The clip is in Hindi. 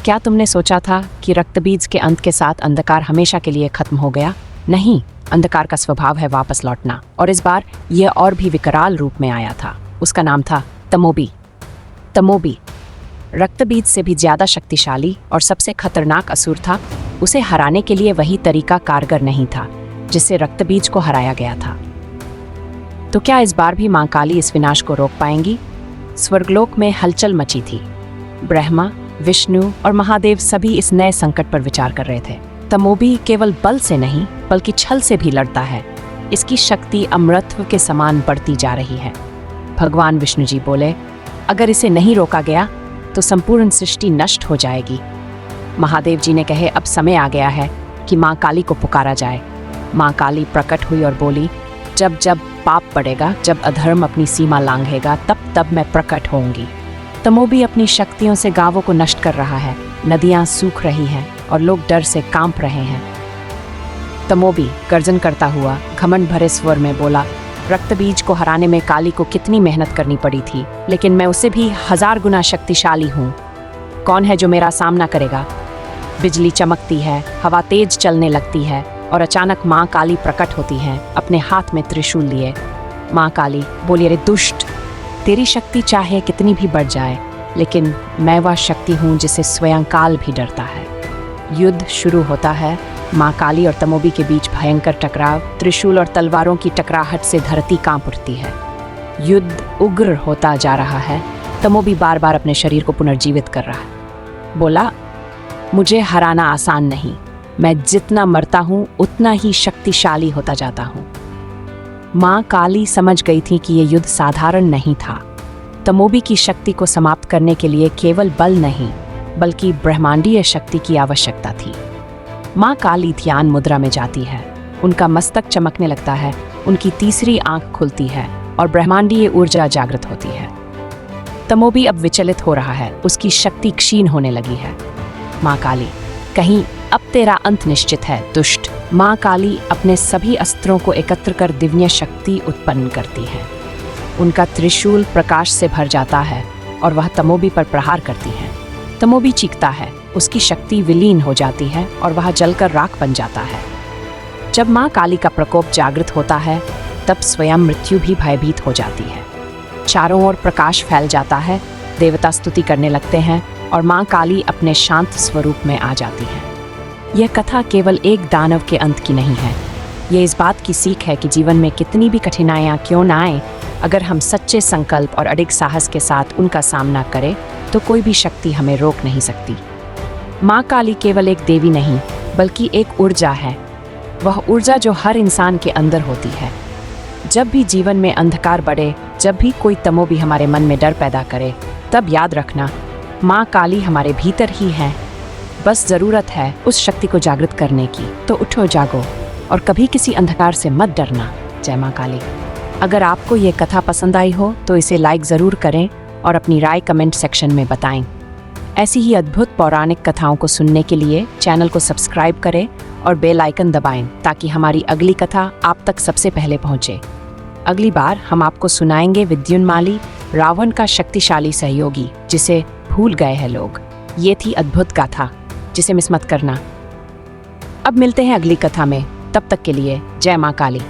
क्या तुमने सोचा था कि रक्तबीज के अंत के साथ अंधकार हमेशा के लिए खत्म हो गया? नहीं, अंधकार का स्वभाव है वापस लौटना, और इस बार यह और भी विकराल रूप में आया था। उसका नाम था तमोबी। तमोबी रक्तबीज से भी ज्यादा शक्तिशाली और सबसे खतरनाक असुर था। उसे हराने के लिए वही तरीका कारगर नहीं था जिससे रक्तबीज को हराया गया था। तो क्या इस बार भी मां काली इस विनाश को रोक पाएंगी? स्वर्गलोक में हलचल मची थी। ब्रह्मा, विष्णु और महादेव सभी इस नए संकट पर विचार कर रहे थे। तमोबी केवल बल से नहीं बल्कि छल से भी लड़ता है। इसकी शक्ति अमृतत्व के समान बढ़ती जा रही है। भगवान विष्णु जी बोले, अगर इसे नहीं रोका गया तो संपूर्ण सृष्टि नष्ट हो जाएगी। महादेव जी ने कहे, अब समय आ गया है कि मां काली को पुकारा जाए। मां काली प्रकट हुई और बोली, जब जब पाप बढ़ेगा, जब अधर्म अपनी सीमा लांघेगा, तब तब मैं प्रकट होऊंगी। तमोबी अपनी शक्तियों से गांवों को नष्ट कर रहा है। नदियां सूख रही हैं और लोग डर से कांप रहे हैं। तमोबी गर्जन करता हुआ घमंड भरे स्वर में बोला, रक्तबीज को हराने में काली को कितनी मेहनत करनी पड़ी थी, लेकिन मैं उससे भी 1000 गुना शक्तिशाली हूँ। कौन है जो मेरा सामना करेगा? बिजली चमकती है, हवा तेज चलने लगती है और अचानक माँ काली प्रकट होती है अपने हाथ में त्रिशूल लिए। माँ काली बोली, अरे दुष्ट, तेरी शक्ति चाहे कितनी भी बढ़ जाए, लेकिन मैं वह शक्ति हूँ जिसे स्वयं काल भी डरता है। युद्ध शुरू होता है। माँ काली और तमोबी के बीच भयंकर टकराव। त्रिशूल और तलवारों की टकराहट से धरती कांप उठती है। युद्ध उग्र होता जा रहा है। तमोबी बार बार अपने शरीर को पुनर्जीवित कर रहा है। बोला, मुझे हराना आसान नहीं। मैं जितना मरता हूँ उतना ही शक्तिशाली होता जाता हूँ। माँ काली समझ गई थी कि यह युद्ध साधारण नहीं था। तमोबी की शक्ति को समाप्त करने के लिए केवल बल नहीं बल्कि ब्रह्मांडीय शक्ति की आवश्यकता थी। माँ काली ध्यान मुद्रा में जाती है। उनका मस्तक चमकने लगता है, उनकी तीसरी आंख खुलती है और ब्रह्मांडीय ऊर्जा जागृत होती है। तमोबी अब विचलित हो रहा है, उसकी शक्ति क्षीण होने लगी है। माँ काली, कहीं अब तेरा अंत निश्चित है दुष्ट। माँ काली अपने सभी अस्त्रों को एकत्र कर दिव्य शक्ति उत्पन्न करती है। उनका त्रिशूल प्रकाश से भर जाता है और वह तमोबी पर प्रहार करती है। तमोबी चीखता है, उसकी शक्ति विलीन हो जाती है और वह जलकर राख बन जाता है। जब माँ काली का प्रकोप जागृत होता है तब स्वयं मृत्यु भी भयभीत हो जाती है। चारों ओर प्रकाश फैल जाता है, देवता स्तुति करने लगते हैं और माँ काली अपने शांत स्वरूप में आ जाती है। यह कथा केवल एक दानव के अंत की नहीं है। यह इस बात की सीख है कि जीवन में कितनी भी कठिनाइयाँ क्यों ना आए, अगर हम सच्चे संकल्प और अडिग साहस के साथ उनका सामना करें तो कोई भी शक्ति हमें रोक नहीं सकती। माँ काली केवल एक देवी नहीं बल्कि एक ऊर्जा है। वह ऊर्जा जो हर इंसान के अंदर होती है। जब भी जीवन में अंधकार बढ़े, जब भी कोई तमोबी हमारे मन में डर पैदा करे, तब याद रखना, माँ काली हमारे भीतर ही है। बस ज़रूरत है उस शक्ति को जागृत करने की। तो उठो, जागो और कभी किसी अंधकार से मत डरना। जय माँ काली। अगर आपको ये कथा पसंद आई हो तो इसे लाइक ज़रूर करें और अपनी राय कमेंट सेक्शन में बताएं। ऐसी ही अद्भुत पौराणिक कथाओं को सुनने के लिए चैनल को सब्सक्राइब करें और बेल आइकन दबाएं ताकि हमारी अगली कथा आप तक सबसे पहले पहुंचे। अगली बार हम आपको सुनाएंगे विद्युन्माली, रावण का शक्तिशाली सहयोगी जिसे भूल गए हैं लोग। ये थी अद्भुत गाथा जिसे मिस मत करना। अब मिलते हैं अगली कथा में, तब तक के लिए जय माँ काली।